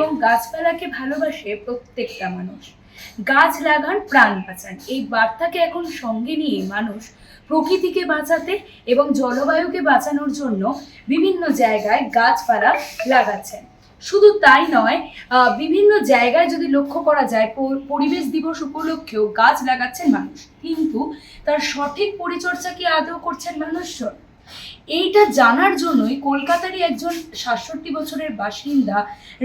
এবং গাছপালাকে ভালোবাসে প্রত্যেকটা মানুষ। গাছ লাগান, প্রাণ বাঁচান, এই বার্তাকে এখন সঙ্গে নিয়ে মানুষ প্রকৃতিকে বাঁচাতে এবং জলবায়ুকে বাঁচানোর জন্য বিভিন্ন জায়গায় গাছপালা লাগাচ্ছেন। শুধু তাই নয়, বিভিন্ন জায়গায় যদি লক্ষ্য করা যায় পরিবেশ দিবস উপলক্ষেও গাছ লাগাচ্ছেন মানুষ, কিন্তু তার সঠিক পরিচর্যা কি আদৌ করছেন মানুষজন? এইটা জানার জন্যই কলকাতারই একজন ৬৭ বছরের বাসিন্দা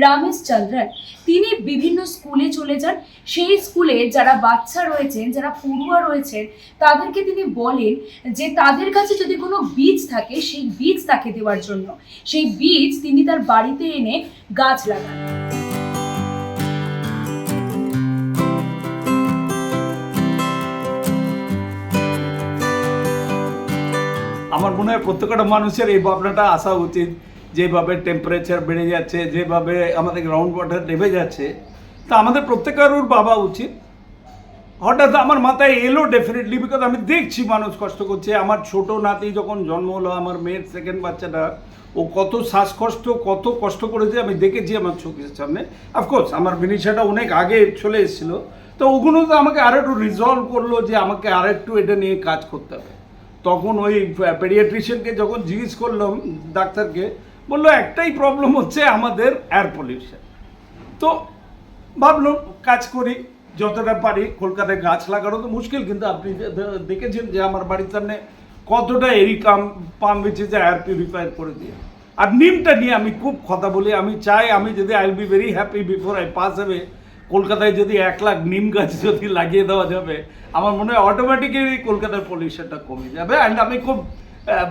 রামেশ চন্দ্রন, তিনি বিভিন্ন স্কুলে চলে যান। সেই স্কুলে যারা বাচ্চা রয়েছেন, যারা পড়ুয়া রয়েছেন, তাদেরকে তিনি বলেন যে তাদের কাছে যদি কোনো বীজ থাকে সেই বীজ তাকে দেওয়ার জন্য। সেই বীজ তিনি তার বাড়িতে এনে গাছ লাগান। আমার মনে হয় প্রত্যেকটা মানুষের এই ভাবনাটা আসা উচিত। যেভাবে টেম্পারেচার বেড়ে যাচ্ছে, যেভাবে আমাদের গ্রাউন্ড ওয়াটার নেমে যাচ্ছে, তা আমাদের প্রত্যেকেরও ভাবা উচিত। হঠাৎ আমার মাথায় এলো ডেফিনেটলি, বিকজ আমি দেখছি মানুষ কষ্ট করছে। আমার ছোট নাতি যখন জন্ম হলো, আমার মেয়ের সেকেন্ড বাচ্চাটা, ও কত শ্বাসকষ্ট, কত কষ্ট করেছে আমি দেখেছি আমার চোখের সামনে। অফকোর্স আমার বিনিশাটা অনেক আগে চলে এসেছিলো, তো ওগুলো তো আমাকে আর একটু রিজলভ করলো যে আমাকে আর একটু এটা নিয়ে কাজ করতে হবে। তখন ওই পেডিয়াট্রিশিয়ানকে যখন জিজ্ঞেস করলাম, ডাক্তারকে, বললো একটাই প্রবলেম হচ্ছে আমাদের এয়ার পলিউশন। তো ভাবলাম কাজ করি যতটা পারি। কলকাতায় গাছ লাগানো তো মুশকিল, কিন্তু আপনি দেখেছেন যে আমার বাড়ির সামনে কতটা এরিকাম পাম বেঁচেছে এয়ার পিউরিফায়ার করে দিয়ে। আর নিমটা নিয়ে আমি খুব কথা বলি। আমি চাই, আমি যদি I will be very happy before I pass away, কলকাতায় যদি 1 লাখ নিম গাছ যদি লাগিয়ে দেওয়া যাবে, আমার মনে হয় অটোমেটিক্যালি কলকাতার পলিউশনটা কমে যাবে। অ্যান্ড আমি খুব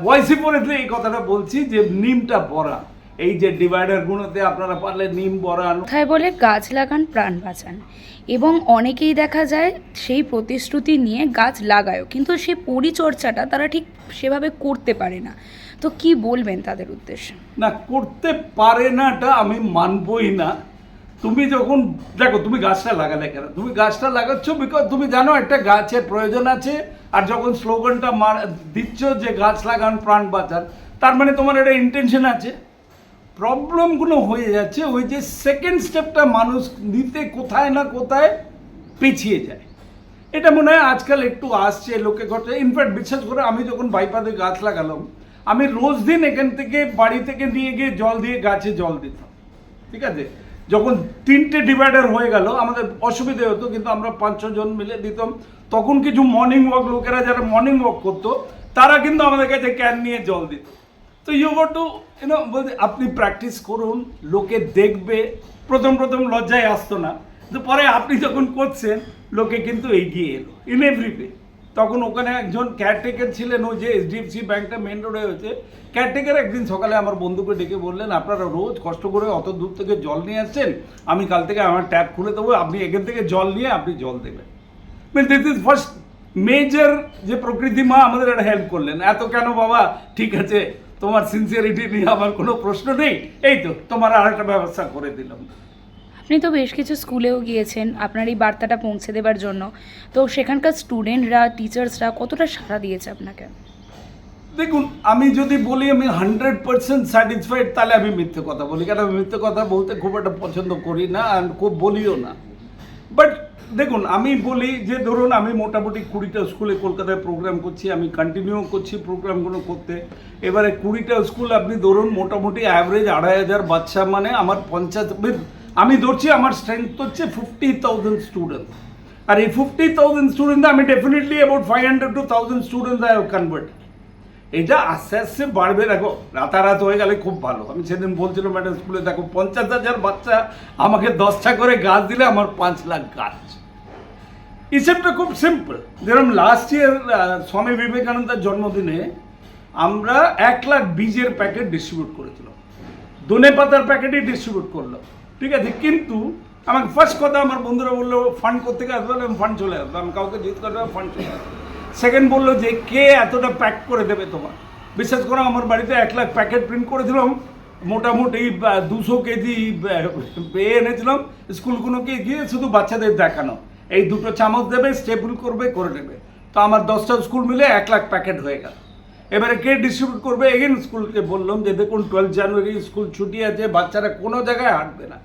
ভয়েসে পড়ে এই কথাটা বলছি যে নিমটা বড়া, এই যে ডিভাইডারগুলোতে আপনারা পারলে নিম বড়ান। কথায় বলে গাছ লাগান, প্রাণ বাঁচান, এবং অনেকেই দেখা যায় সেই প্রতিশ্রুতি নিয়ে গাছ লাগায়ও, কিন্তু সেই পরিচর্যাটা তারা ঠিক সেভাবে করতে পারে না। তো কি বলবেন তাদের উদ্দেশ্যে? না, করতে পারে নাটা আমি মানবই না। তুমি যখন দেখো, তুমি গাছটা লাগালে কেন? তুমি গাছটা লাগাচ্ছ বিকজ তুমি জানো একটা গাছের প্রয়োজন আছে। আর যখন স্লোগানটা দিচ্ছ যে গাছ লাগান, প্রাণ বাঁচান, তার মানে তোমার একটা ইন্টেনশন আছে। প্রবলেমগুলো হয়ে যাচ্ছে ওই যে সেকেন্ড স্টেপটা মানুষ নিতে কোথায় না কোথায় পিছিয়ে যায়। এটা মনে হয় আজকাল একটু আসছে লোকে ঘটে। ইনফ্যাক্ট বিশেষ করে আমি যখন বাইপাতে গাছ লাগালাম, আমি রোজ দিন এখান থেকে বাড়ি থেকে নিয়ে গিয়ে জল দিয়ে গাছে জল দিতাম, ঠিক আছে? যখন 3টে ডিভাইডার হয়ে গেল আমাদের অসুবিধে হতো, কিন্তু আমরা 5-6 জন মিলে দিতাম। তখন কিছু মর্নিং ওয়াক লোকেরা যারা মর্নিং ওয়াক করতো, তারা কিন্তু আমাদের কাছে ক্যান নিয়ে জল দিত। তো ইউ গট টু বলতে আপনি প্র্যাকটিস করুন, লোকে দেখবে। প্রথম লজ্জায় আসতো না, কিন্তু পরে আপনি যখন করছেন লোকে কিন্তু এগিয়ে এলো ইন এভরি ওয়ে। তখন ওখানে একজন কেয়ারটেকার ছিলেন, ওই যে HDFC ব্যাংকটা মেন রোডে হয়েছে। কেয়ারটেকার একদিন সকালে আমার বন্ধুকে ডেকে বললেন, আপনারা রোজ কষ্ট করে অত দূর থেকে জল নিয়ে আসছেন, আমি কাল থেকে আমার ট্যাপ খুলে দেবো, আপনি এখান থেকে জল নিয়ে আপনি জল দেবেন। দিস ইজ ফার্স্ট মেজর যে প্রকৃতি মা আমাদের একটা হেল্প করলেন। এত কেন বাবা, ঠিক আছে, তোমার সিনসিয়ারিটি নিয়ে আমার কোনো প্রশ্ন নেই, এই তো তোমার আর একটা ব্যবস্থা করে দিলাম। আপনি তো বেশ কিছু স্কুলেও গিয়েছেন আপনার এই বার্তাটা পৌঁছে দেবার জন্য, তো সেখানকার স্টুডেন্টরা, টিচার্সরা কতটা সাড়া দিয়েছে আপনাকে? দেখুন, আমি যদি বলি আমি 100% স্যাটিসফাইড, তাহলে আমি মিথ্যে কথা বলি। কারণ আমি মিথ্যে কথা বলতে খুব একটা পছন্দ করি না, আর খুব বলিও না। বাট দেখুন, আমি বলি যে ধরুন আমি মোটামুটি 20টা স্কুলে কলকাতায় প্রোগ্রাম করছি, আমি কন্টিনিউ করছি প্রোগ্রামগুলো করতে। এবারে 20টা স্কুল আপনি ধরুন মোটামুটি অ্যাভারেজ 2500 বাচ্চা, মানে আমার 50, আমি ধরছি আমার স্ট্রেংথ হচ্ছে 50,000 স্টুডেন্ট। আর এই 50,000 স্টুডেন্ট আমি definitely about 500 to 1000 student I have convert. এটা আস্তে আস্তে বাড়বে। দেখো, রাতারাত হয়ে গেলে খুব ভালো। আমি সেদিন বলছিলাম একটা স্কুলে, দেখো 50,000 বাচ্চা আমাকে 10টা করে গাছ দিলে আমার 5 লাখ গাছ। হিসেবটা খুব সিম্পল। যেরকম লাস্ট ইয়ার স্বামী বিবেকানন্দের জন্মদিনে আমরা 1 লাখ বীজের প্যাকেট ডিস্ট্রিবিউট করেছিলাম, ধনে পাতার প্যাকেটই ডিস্ট্রিবিউট করলাম, ঠিক আছে? কিন্তু আমাকে ফার্স্ট কথা আমার বন্ধুরা বললো ফান্ড করতে আসবে, আমি ফান্ড চলে আসবো, আমি কাউকে জিজ্ঞেস করবো, ফান্ড চলে আসবে। সেকেন্ড বললো যে কে এতটা প্যাক করে দেবে তোমার। বিশেষ করে আমার বাড়িতে 1 লাখ প্যাকেট প্রিন্ট করেছিলাম, মোটামুটি 200 কেজি পেয়ে এনেছিলাম স্কুলগুলোকে গিয়ে, শুধু বাচ্চাদের দেখানো, এই 2টো চামচ দেবে, স্টেপল করবে, করে নেবে। তো আমার 10টা স্কুল মিলে 1 লাখ প্যাকেট হয়ে গেল। এবারে কে ডিস্ট্রিবিউট করবে? এগেন স্কুলকে বললাম যে দেখুন 12 জানুয়ারি স্কুল ছুটি আছে, বাচ্চারা কোনো জায়গায় হাঁটবে না।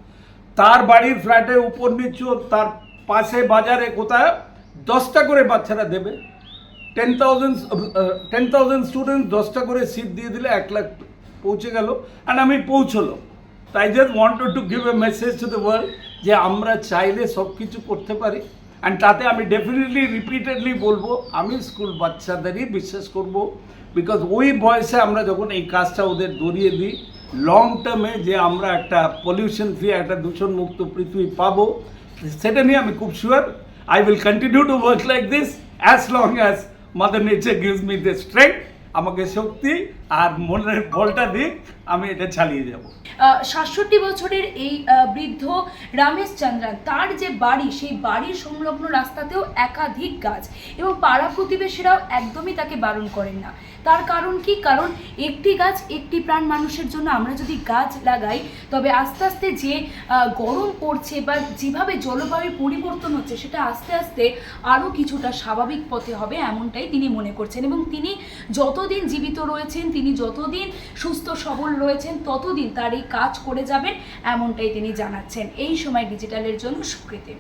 তার বাড়ির ফ্ল্যাটে উপর নিচু তার পাশে বাজারে কোথায় 10টা করে বাচ্চারা দেবে, 10,000 স্টুডেন্ট 10টা করে সিট দিয়ে দিলে 1 লাখ পৌঁছে গেল, অ্যান্ড আমি পৌঁছলো। তাই just wanted to give a message to the world যে আমরা চাইলে সব কিছু করতে পারি। অ্যান্ড তাতে আমি ডেফিনেটলি রিপিটেডলি বলবো, আমি স্কুল বাচ্চাদেরই বিশ্বাস করব, বিকজ ওই বয়সে আমরা যখন এই কাজটা ওদের ধরিয়ে দিই, লং টার্মে যে আমরা একটা পলিউশন ফ্রি, একটা দূষণমুক্ত পৃথিবী পাবো, সেটা নিয়ে আমি খুব sure. I will continue to work like this as long as mother nature gives me the strength, আমাকে শক্তি আর মনের বলটা দিক, আমি এটা চালিয়ে যাব। 67 বছরের এই বৃদ্ধ রমেশ চন্দ্রন, তার যে বাড়ি, সেই বাড়ির সংলগ্ন রাস্তাতেও একাধিক গাছ, এবং পাড়া প্রতিবেশীরাও একদমই তাকে বারণ করেন না। তার কারণ কি? কারণ একটি গাছ একটি প্রাণ মানুষের জন্য আমরা যদি গাছ লাগাই, তবে আস্তে আস্তে যে গরম পড়ছে বা যেভাবে জলবায়ুর পরিবর্তন হচ্ছে, সেটা আস্তে আস্তে আরও কিছুটা স্বাভাবিক পথে হবে, এমনটাই তিনি মনে করছেন। এবং তিনি যতদিন জীবিত রয়েছেন, তিনি যতদিন সুস্থ সবল রয়েছেন, ততদিন তার এই কাজ করে যাবেন, এমনটাই তিনি জানাচ্ছেন। এই সময় ডিজিটালের জন্য সুকৃতি।